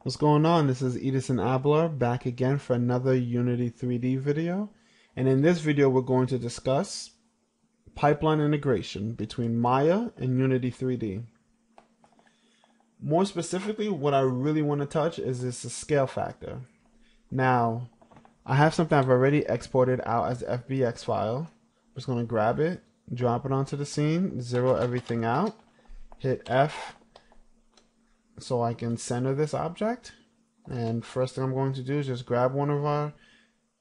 What's going on? This is Edithson Abelard back again for another Unity 3D video. And in this video, we're going to discuss pipeline integration between Maya and Unity 3D. More specifically, what I really want to touch is this scale factor. Now, I have something I've already exported out as an FBX file. I'm just going to grab it, drop it onto the scene, zero everything out, hit F so I can center this object. And first thing I'm going to do is just grab one of our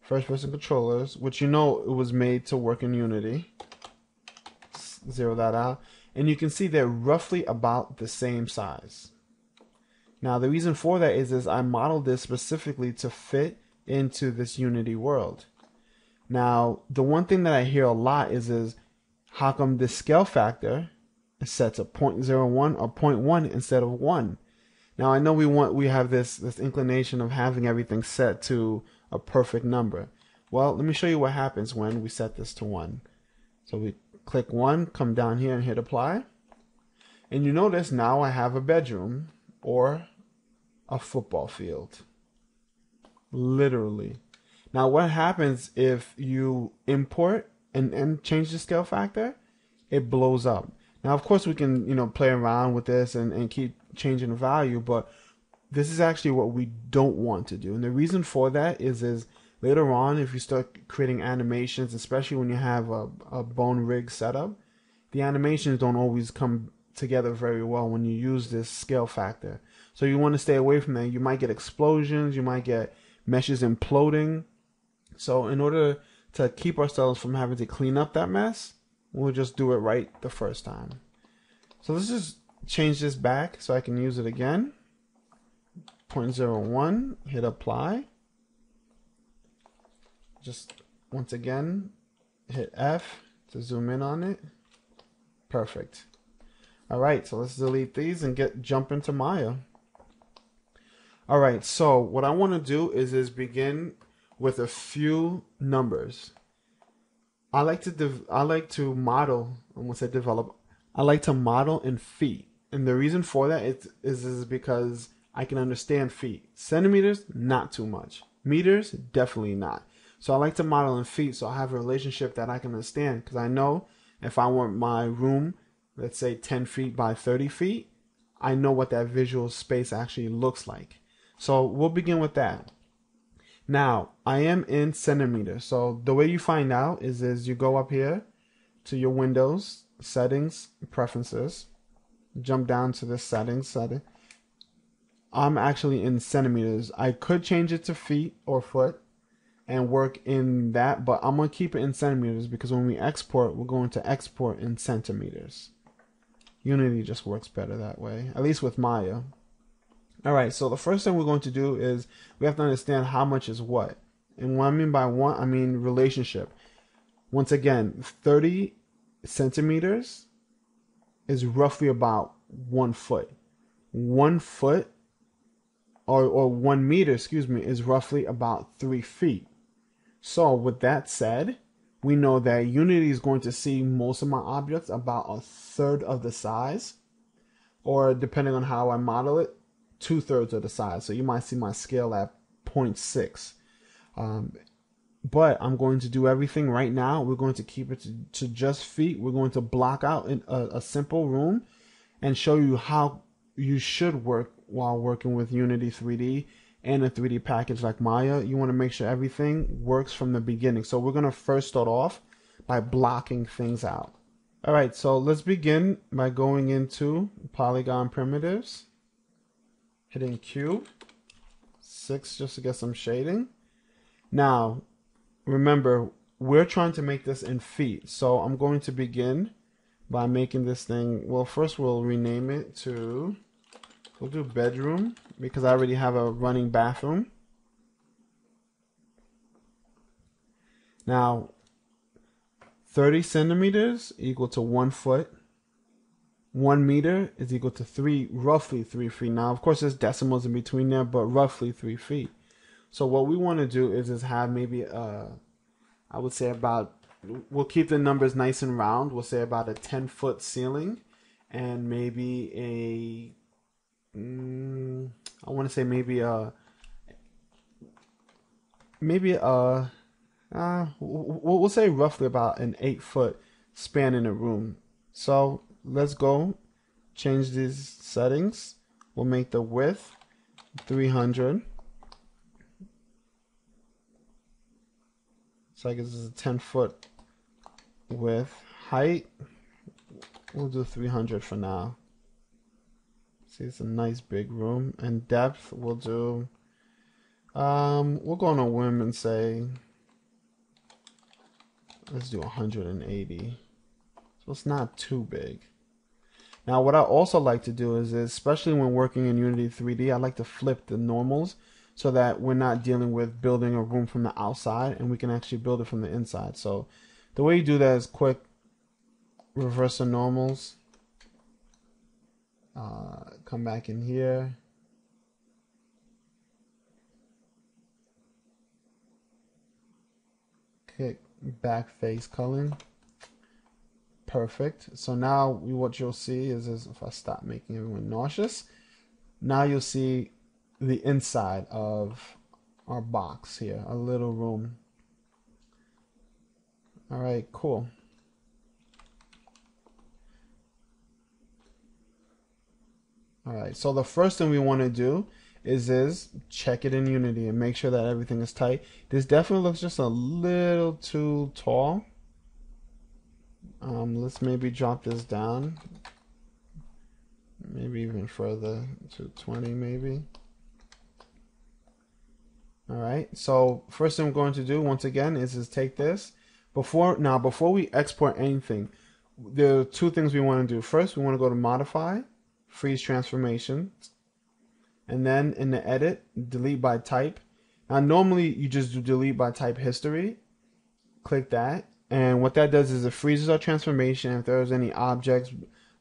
first person controllers, which you know it was made to work in Unity. Zero that out. And you can see they're roughly about the same size. Now the reason for that is I modeled this specifically to fit into this Unity world. Now the one thing that I hear a lot is how come this scale factor is set to 0.01 or 0.1 instead of 1? Now I know we have this inclination of having everything set to a perfect number. Well, let me show you what happens when we set this to 1. So we click 1, come down here and hit apply. And you notice now I have a bedroom or a football field. Literally. Now what happens if you import and change the scale factor? It blows up. Now of course we can play around with this and keep changing the value, but this is actually what we don't want to do. And the reason for that is later on, if you start creating animations, especially when you have a bone rig setup, the animations don't always come together very well when you use this scale factor. So you want to stay away from that. You might get explosions, you might get meshes imploding. So in order to keep ourselves from having to clean up that mess, we'll just do it right the first time. So let's just change this back so I can use it again. 0.01, hit apply. Just once again, hit F to zoom in on it. Perfect. Alright, so let's delete these and jump into Maya. Alright, so what I want to do is begin with a few numbers. I like to model, and once I develop, I like to model in feet. And the reason for that is because I can understand feet. Centimeters, not too much. Meters, definitely not. So I like to model in feet so I have a relationship that I can understand, because I know if I want my room, let's say 10 feet by 30 feet, I know what that visual space actually looks like. So we'll begin with that. Now, I am in centimeters. So the way you find out is you go up here to your Windows, Settings, Preferences, jump down to this setting. I'm actually in centimeters. I could change it to feet or foot and work in that, but I'm going to keep it in centimeters because when we export, we're going to export in centimeters. Unity just works better that way, at least with Maya. Alright, so the first thing we're going to do is we have to understand how much is what. And what I mean by what, I mean relationship. Once again, 30 centimeters is roughly about 1 foot. 1 foot or 1 meter, excuse me, is roughly about 3 feet. So with that said, we know that Unity is going to see most of my objects about 1/3 of the size, or depending on how I model it, 2/3 of the size. So you might see my scale at 0.6. But I'm going to do everything right now. We're going to keep it to just feet. We're going to block out a simple room and show you how you should work while working with Unity 3D and a 3D package like Maya. You want to make sure everything works from the beginning. So we're going to first start off by blocking things out. Alright, so let's begin by going into polygon primitives, hitting Q, 6 just to get some shading. Now, remember, we're trying to make this in feet. So I'm going to begin by making this thing, well, first we'll rename it to, we'll do bedroom because I already have a running bathroom. Now, 30 centimeters equal to 1 foot. 1 meter is equal to roughly 3 feet. Now, of course, there's decimals in between there, but roughly 3 feet. So what we want to do is have maybe, I would say we'll keep the numbers nice and round. We'll say about a 10-foot ceiling and maybe I want to say maybe we'll say roughly about an 8-foot span in a room. So let's go change these settings. We'll make the width 300. So I guess this is a 10-foot width. Height, we'll do 300 for now. See, it's a nice big room. And depth, we'll do, we'll go on a whim and say, let's do 180. So it's not too big. Now, what I also like to do is especially when working in Unity 3D, I like to flip the normals so that we're not dealing with building a room from the outside and we can actually build it from the inside. So the way you do that is quick reverse the normals. Come back in here. Click back face culling. Perfect. So now what you'll see is if I stop making everyone nauseous, now you'll see the inside of our box here, a little room. All right, cool. All right, so the first thing we want to do is check it in Unity and make sure that everything is tight. This definitely looks just a little too tall. Let's maybe drop this down, maybe even further to 20 maybe. All right, so first thing I'm going to do once again is take this. Before we export anything, there are two things we want to do. First, we want to go to Modify, Freeze Transformation, and then in the Edit, Delete by Type. Now normally you just do Delete by Type History. Click that. And what that does is it freezes our transformation. If there's any objects,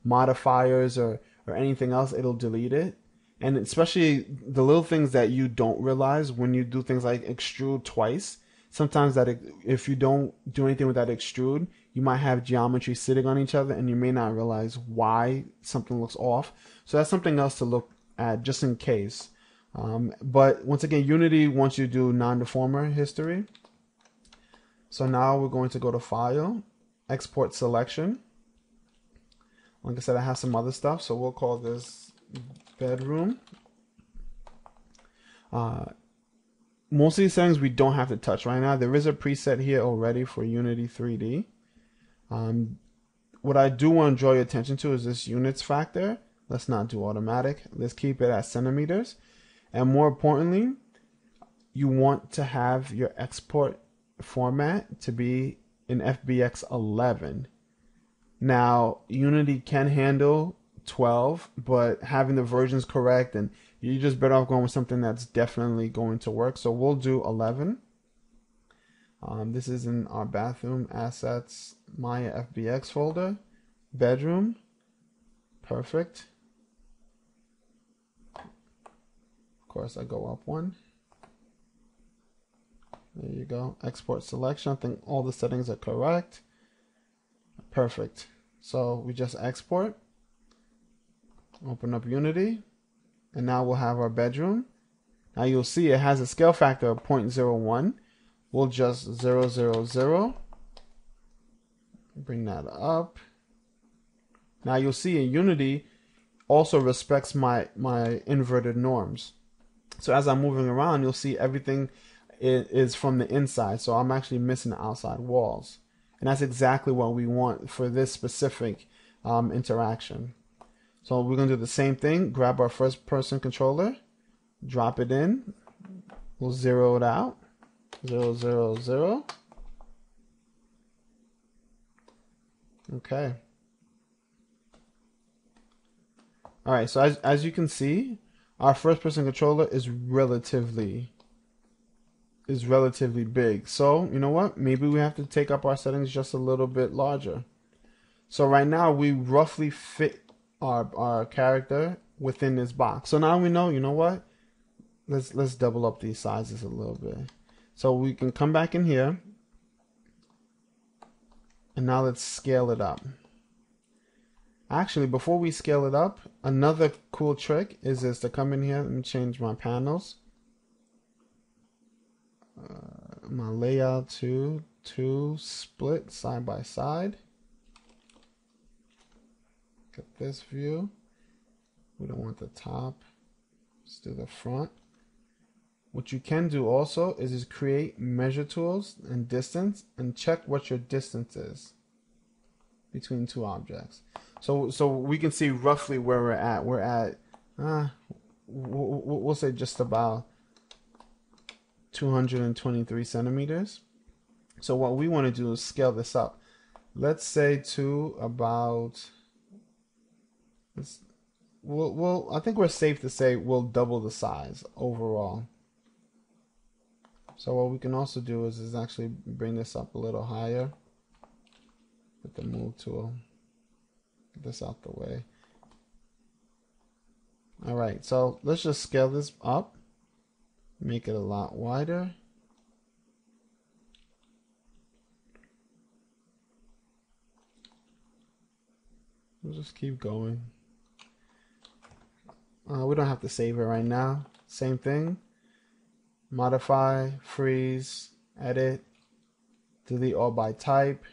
modifiers, or anything else, it'll delete it. And especially the little things that you don't realize when you do things like extrude twice. Sometimes if you don't do anything with that extrude, you might have geometry sitting on each other and you may not realize why something looks off. So that's something else to look at just in case. But once again, Unity wants you to do non-deformer history. So now we're going to go to File, Export Selection. Like I said, I have some other stuff, so we'll call this Bedroom. Most of these settings we don't have to touch right now. There is a preset here already for Unity 3D. What I do want to draw your attention to is this units factor. Let's not do automatic. Let's keep it at centimeters. And more importantly, you want to have your export format to be in FBX 11. Now, Unity can handle 12, but having the versions correct, and you're just better off going with something that's definitely going to work. So we'll do 11. This is in our bathroom assets Maya FBX folder. Bedroom. Perfect. Of course, I go up one. There you go. Export selection. I think all the settings are correct. Perfect. So we just export. Open up Unity. And now we'll have our bedroom. Now you'll see it has a scale factor of 0.01. We'll just 0.00. Bring that up. Now you'll see in Unity also respects my inverted norms. So as I'm moving around, you'll see everything is from the inside. So I'm actually missing the outside walls. And that's exactly what we want for this specific interaction. So we're going to do the same thing. Grab our first person controller, drop it in. We'll zero it out. 0.00. Okay. All right, so as you can see, our first person controller is relatively big. So you know what? Maybe we have to take up our settings just a little bit larger. So right now we roughly fit our character within this box. So now we know, you know what? Let's double up these sizes a little bit. So we can come back in here. And now let's scale it up. Actually, before we scale it up, another cool trick is to come in here and change my panels. My layout to split side by side. Get this view. We don't want the top. Let's do the front. What you can do also is create measure tools and distance and check what your distance is between two objects. So we can see roughly where we're at. We're at, we'll say just about 223 centimeters. So what we want to do is scale this up. Let's say to about, I think we're safe to say we'll double the size overall. So what we can also do is actually bring this up a little higher with the move tool. Get this out the way. All right, so let's just scale this up, make it a lot wider. We'll just keep going. We don't have to save it right now. Same thing. Modify, freeze, edit, delete all by type,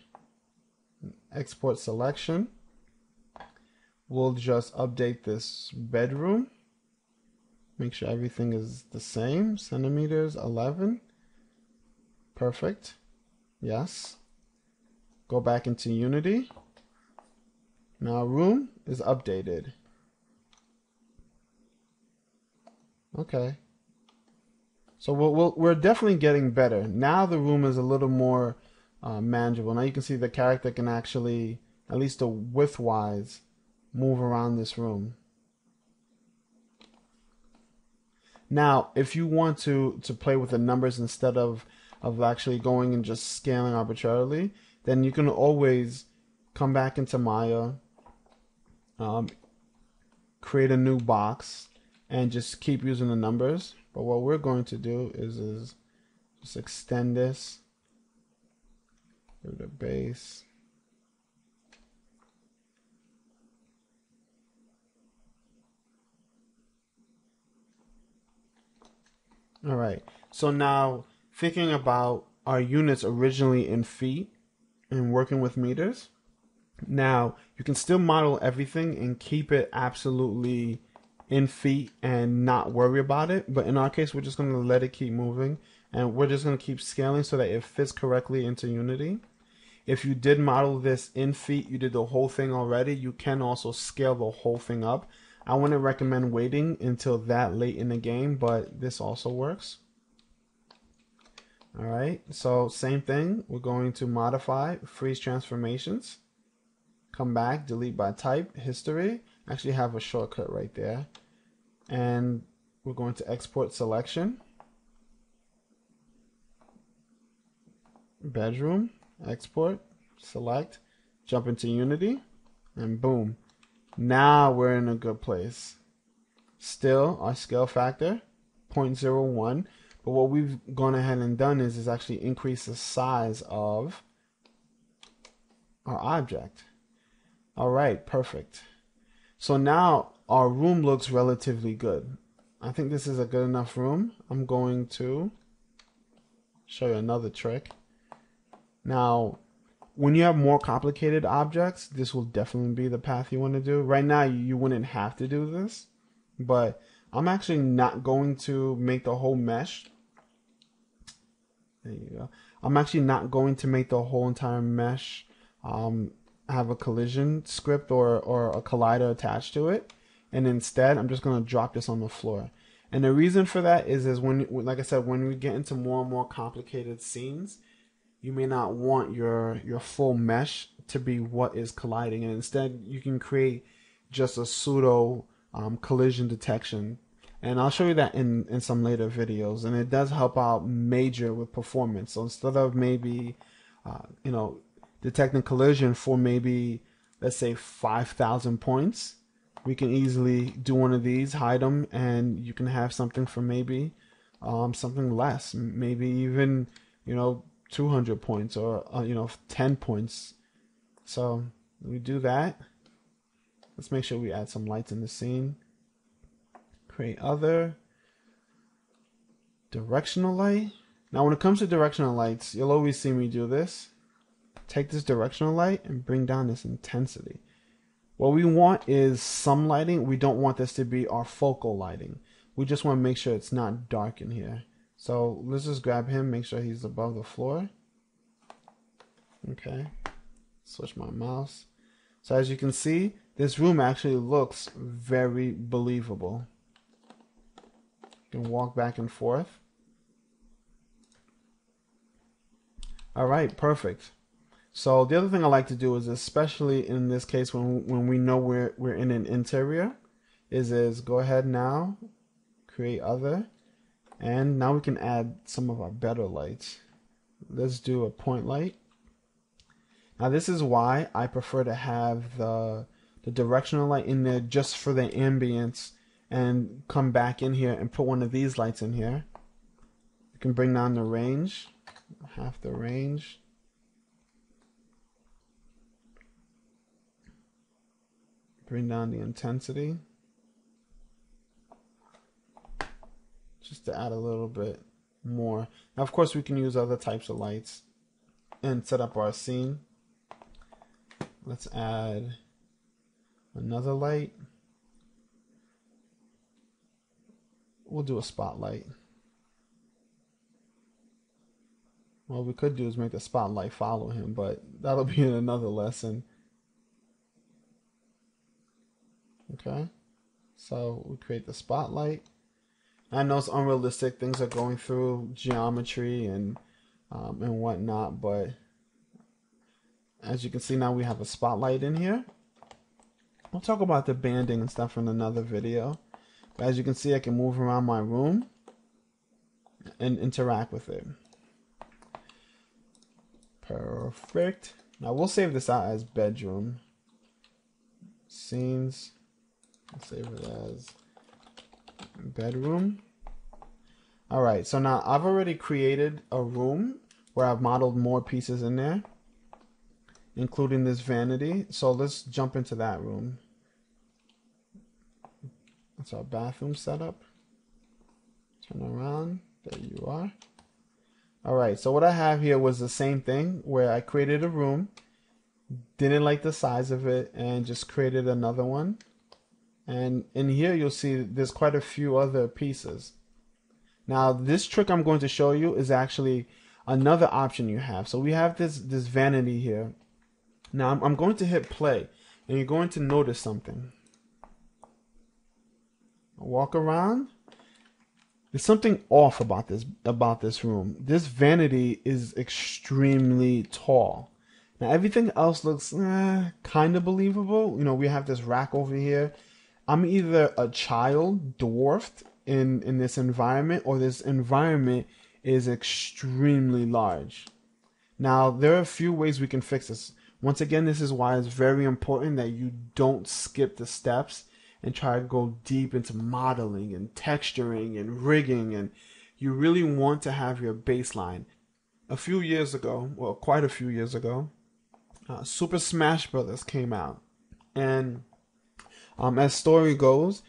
export selection. We'll just update this bedroom. Make sure everything is the same. Centimeters 11. Perfect. Yes. Go back into Unity. Now room is updated. Okay. So we're definitely getting better. Now the room is a little more manageable. Now you can see the character can actually, at least the width-wise, move around this room. Now, if you want to play with the numbers instead of actually going and just scaling arbitrarily, then you can always come back into Maya, create a new box, and just keep using the numbers. But what we're going to do is just extend this through the base. All right, so now thinking about our units originally in feet and working with meters, now you can still model everything and keep it absolutely in feet and not worry about it. But in our case, we're just going to let it keep moving, and we're just going to keep scaling so that it fits correctly into Unity. If you did model this in feet, you did the whole thing already, you can also scale the whole thing up. I wouldn't recommend waiting until that late in the game, but this also works. All right, so same thing. We're going to modify, freeze transformations, come back, delete by type, history. Actually have a shortcut right there. And we're going to export selection, bedroom, export, select, jump into Unity, and boom. Now we're in a good place. Still, our scale factor, 0.01. But what we've gone ahead and done is actually increase the size of our object. All right, perfect. So now our room looks relatively good. I think this is a good enough room. I'm going to show you another trick. Now, when you have more complicated objects, this will definitely be the path you want to do. Right now, you wouldn't have to do this, but I'm actually not going to make the whole mesh. There you go. I'm actually not going to make the whole entire mesh have a collision script or a collider attached to it. And instead, I'm just going to drop this on the floor. And the reason for that is when, like I said, when we get into more and more complicated scenes, you may not want your full mesh to be what is colliding, and instead you can create just a pseudo collision detection. And I'll show you that in some later videos, and it does help out major with performance. So instead of maybe detecting collision for maybe, let's say, 5,000 points, we can easily do one of these, hide them, and you can have something for maybe something less, maybe even 200 points or 10 points. So we do that. Let's make sure we add some lights in the scene. Create other. Directional light. Now when it comes to directional lights, you'll always see me do this. Take this directional light and bring down this intensity. What we want is some lighting. We don't want this to be our focal lighting. We just want to make sure it's not dark in here. So let's just grab him, make sure he's above the floor. Okay. Switch my mouse. So as you can see, this room actually looks very believable. You can walk back and forth. All right, perfect. So the other thing I like to do is, especially in this case when we know we're in an interior, is go ahead now, create other, and now we can add some of our better lights. Let's do a point light. Now this is why I prefer to have the directional light in there just for the ambience, and come back in here and put one of these lights in here. You can bring down the range, half the range. Bring down the intensity. Just to add a little bit more. Now of course we can use other types of lights and set up our scene. Let's add another light. We'll do a spotlight. What we could do is make the spotlight follow him, but that'll be in another lesson. Okay, so we create the spotlight. I know it's unrealistic. Things are going through geometry and whatnot, but as you can see now we have a spotlight in here. We'll talk about the banding and stuff in another video. But as you can see, I can move around my room and interact with it. Perfect. Now we'll save this out as bedroom. Scenes. I'll save it as bedroom. Alright, so now I've already created a room where I've modeled more pieces in there, including this vanity. So let's jump into that room. That's our bathroom setup. Turn around. There you are. Alright, so what I have here was the same thing where I created a room, didn't like the size of it, and just created another one. And in here you'll see there's quite a few other pieces. Now this trick I'm going to show you is actually another option you have. So we have this vanity here. Now I'm going to hit play and you're going to notice something. Walk around. There's something off about this room. This vanity is extremely tall. Now everything else looks kind of believable. You know, we have this rack over here. I'm either a child dwarfed in this environment, or this environment is extremely large. Now there are a few ways we can fix this. Once again, this is why it's very important that you don't skip the steps and try to go deep into modeling and texturing and rigging, and you really want to have your baseline. A few years ago, well, quite a few years ago, Super Smash Brothers came out, and as story goes,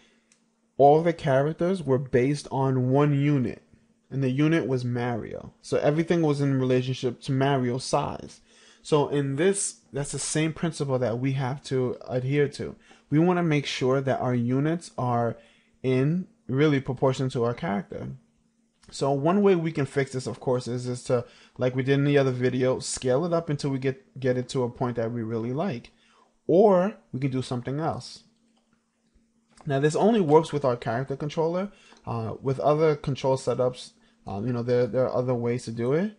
all the characters were based on one unit, and the unit was Mario. So everything was in relationship to Mario's size. So in this, that's the same principle that we have to adhere to. We want to make sure that our units are in really proportion to our character. So one way we can fix this, of course, is to, like we did in the other video, scale it up until we get it to a point that we really like. Or we can do something else. Now this only works with our character controller. With other control setups, there are other ways to do it.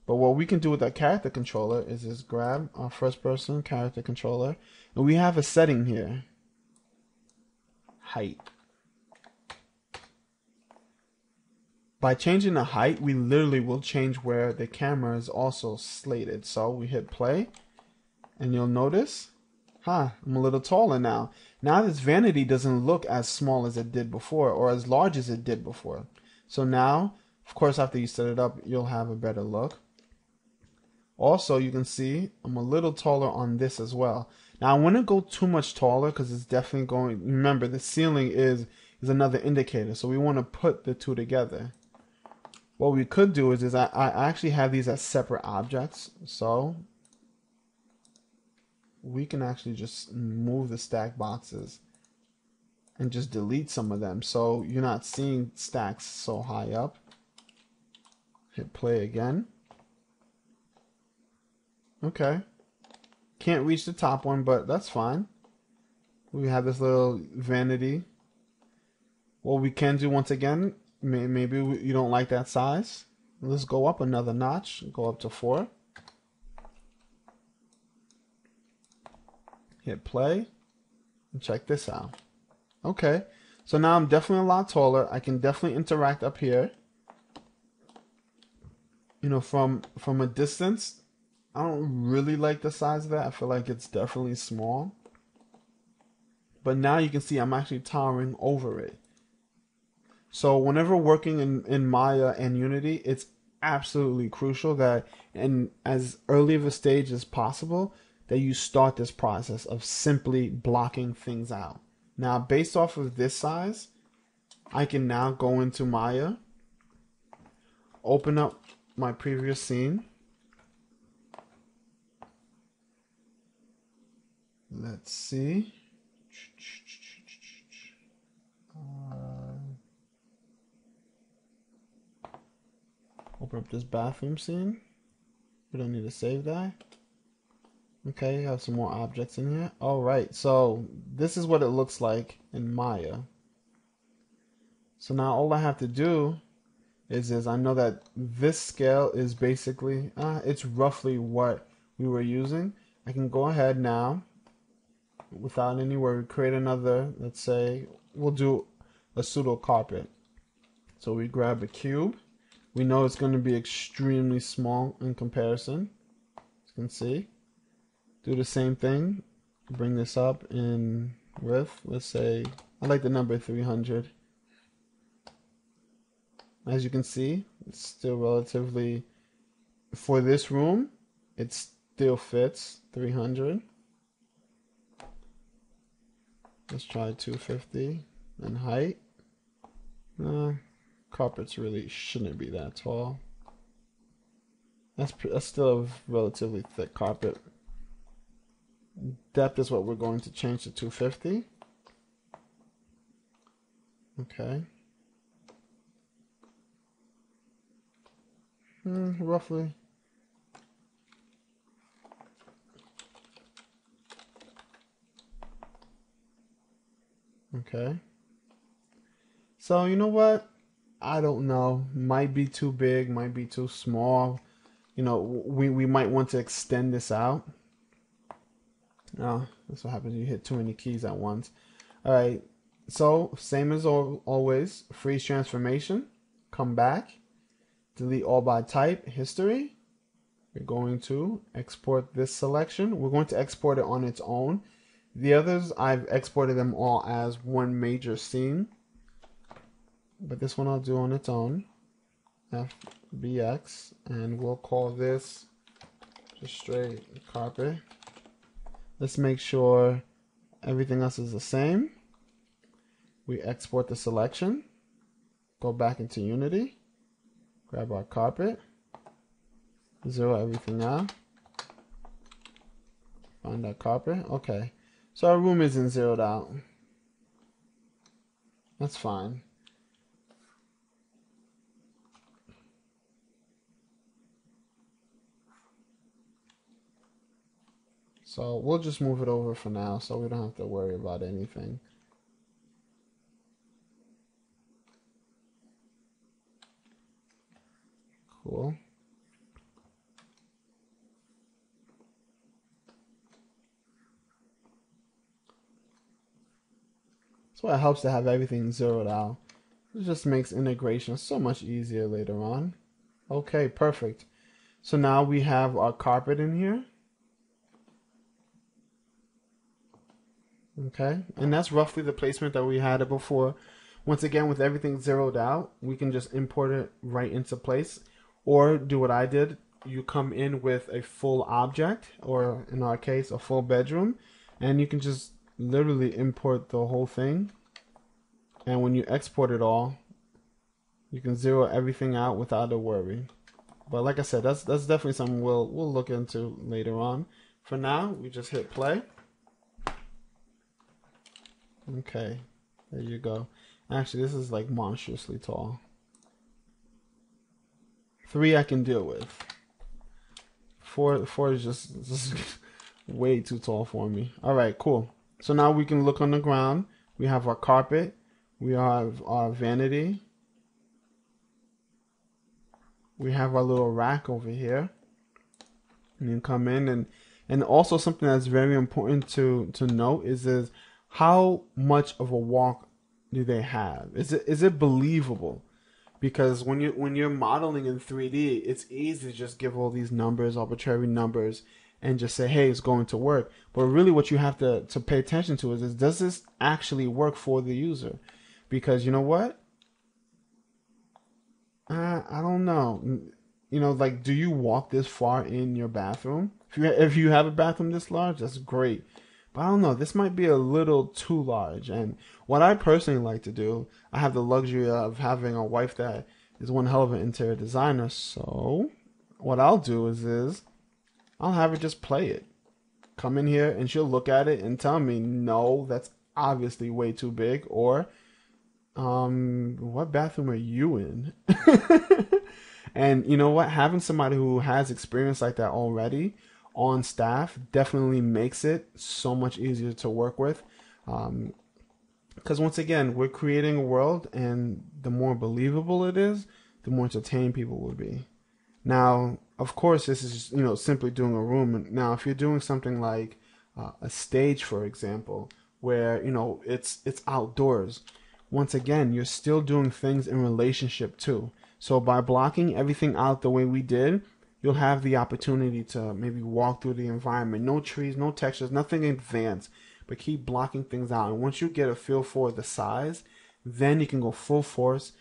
But what we can do with our character controller is just grab our first person character controller, and we have a setting here. Height. By changing the height, we literally will change where the camera is also slated. So we hit play, and you'll notice, I'm a little taller now. Now this vanity doesn't look as small as it did before, or as large as it did before. So now, of course, after you set it up, you'll have a better look. Also, you can see I'm a little taller on this as well. Now I wouldn't go too much taller because it's definitely going. Remember, the ceiling is another indicator, so we want to put the two together. What we could do is I actually have these as separate objects, so we can actually just move the stack boxes and just delete some of them, so you're not seeing stacks so high up. Hit play again. Okay. Can't reach the top one, but that's fine. We have this little vanity. What we can do once again, maybe you don't like that size. Let's go up another notch. Go up to 4. Hit play. And check this out. Okay. So now I'm definitely a lot taller. I can definitely interact up here. You know, from a distance, I don't really like the size of that. I feel like it's definitely small. But now you can see I'm actually towering over it. So whenever working in Maya and Unity, it's absolutely crucial that in as early of a stage as possible that you start this process of simply blocking things out. Now, based off of this size, I can now go into Maya, open up my previous scene. Let's see. Open up this bathroom scene. We don't need to save that. Okay, have some more objects in here. Alright, so this is what it looks like in Maya. So now all I have to do is I know that this scale is basically, it's roughly what we were using. I can go ahead now, without any worry, create another, let's say, we'll do a pseudo carpet. So we grab a cube. We know it's going to be extremely small in comparison. As you can see. Do the same thing. Bring this up in width. Let's say, I like the number 300. As you can see, it's still relatively, for this room, it still fits 300. Let's try 250 in height. Carpets really shouldn't be that tall. That's still a relatively thick carpet. Depth is what we're going to change to 250. Okay. Roughly. Okay. So you know what? I don't know. Might be too big, might be too small. You know, we might want to extend this out. Oh, that's what happens when you hit too many keys at once. Alright, so same as always, freeze transformation, come back, delete all by type, history. We're going to export this selection. We're going to export it on its own. The others, I've exported them all as one major scene. But this one I'll do on its own. FBX. And we'll call this just straight carpet. Let's make sure everything else is the same. We export the selection. Go back into Unity. Grab our carpet. Zero everything out. Find our carpet. Okay. So our room isn't zeroed out. That's fine. So we'll just move it over for now so we don't have to worry about anything. Cool. So it helps to have everything zeroed out. It just makes integration so much easier later on. Okay, perfect. So now we have our carpet in here. Okay, and that's roughly the placement that we had it before. Once again, with everything zeroed out, we can just import it right into place, or do what I did. You come in with a full object, or in our case, a full bedroom, And you can just literally import the whole thing. And when you export it all, you can zero everything out without a worry. But like I said, that's definitely something we'll look into later on. For now, we just hit play. Okay, there you go. Actually, this is like monstrously tall. 3 I can deal with. 4 is just way too tall for me. All right, cool. So now we can look on the ground. We have our carpet. We have our vanity. We have our little rack over here. And you come in, and also something that's very important to note is how much of a walk do they have? Is it believable? Because when you're modeling in 3D, it's easy to just give all these numbers, arbitrary numbers, and just say, hey, it's going to work. But really what you have to pay attention to is does this actually work for the user? Because you know what? I don't know. You know, like, do you walk this far in your bathroom? If you have a bathroom this large, that's great. But I don't know. This might be a little too large. And what I personally like to do, I have the luxury of having a wife that is one hell of an interior designer. So what I'll do is I'll have her just play it. Come in here and she'll look at it and tell me, no, that's obviously way too big. Or, what bathroom are you in? And you know what? Having somebody who has experience like that already on staff definitely makes it so much easier to work with. Because once again, we're creating a world, and the more believable it is, the more entertained people will be. Now, of course, this is, you know, simply doing a room. Now, if you're doing something like a stage, for example, where, you know, it's outdoors, once again, you're still doing things in relationship too. So by blocking everything out the way we did, you'll have the opportunity to maybe walk through the environment. No trees, no textures, nothing advanced, but keep blocking things out. And once you get a feel for the size, then you can go full force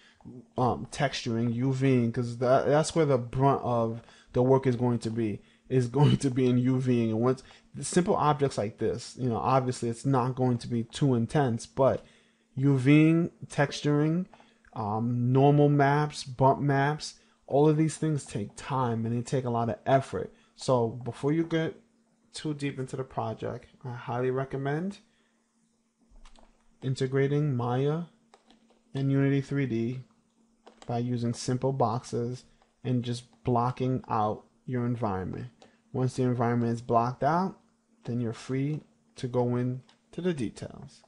texturing, UVing, because that's where the brunt of the work is going to be in UVing. And once simple objects like this, you know, obviously it's not going to be too intense, but UVing, texturing, normal maps, bump maps, all of these things take time and they take a lot of effort. So before you get too deep into the project, I highly recommend integrating Maya and Unity 3D by using simple boxes and just blocking out your environment. Once the environment is blocked out, then you're free to go into the details.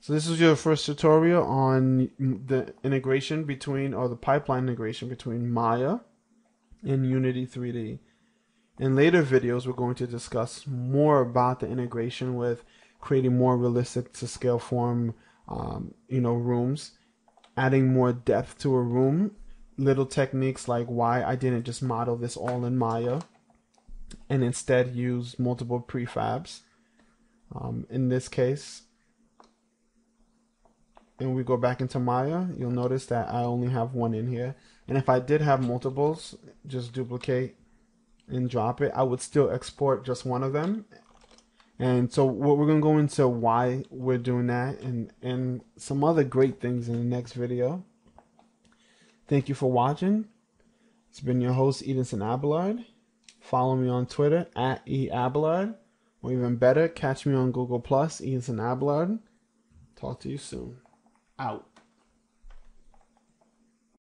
So this is your first tutorial on the integration between, or the pipeline integration between Maya and Unity 3D. In later videos, we're going to discuss more about the integration with creating more realistic to scale form, you know, rooms, adding more depth to a room, little techniques like why I didn't just model this all in Maya and instead use multiple prefabs. In this case, and we go back into Maya, you'll notice that I only have one in here. And if I did have multiples, just duplicate and drop it, I would still export just one of them. And so we're going to go into why we're doing that and some other great things in the next video. Thank you for watching. It's been your host, Edithson Abelard. Follow me on Twitter at @eabelard. Or even better, catch me on Google+, Edithson Abelard. Talk to you soon. Out.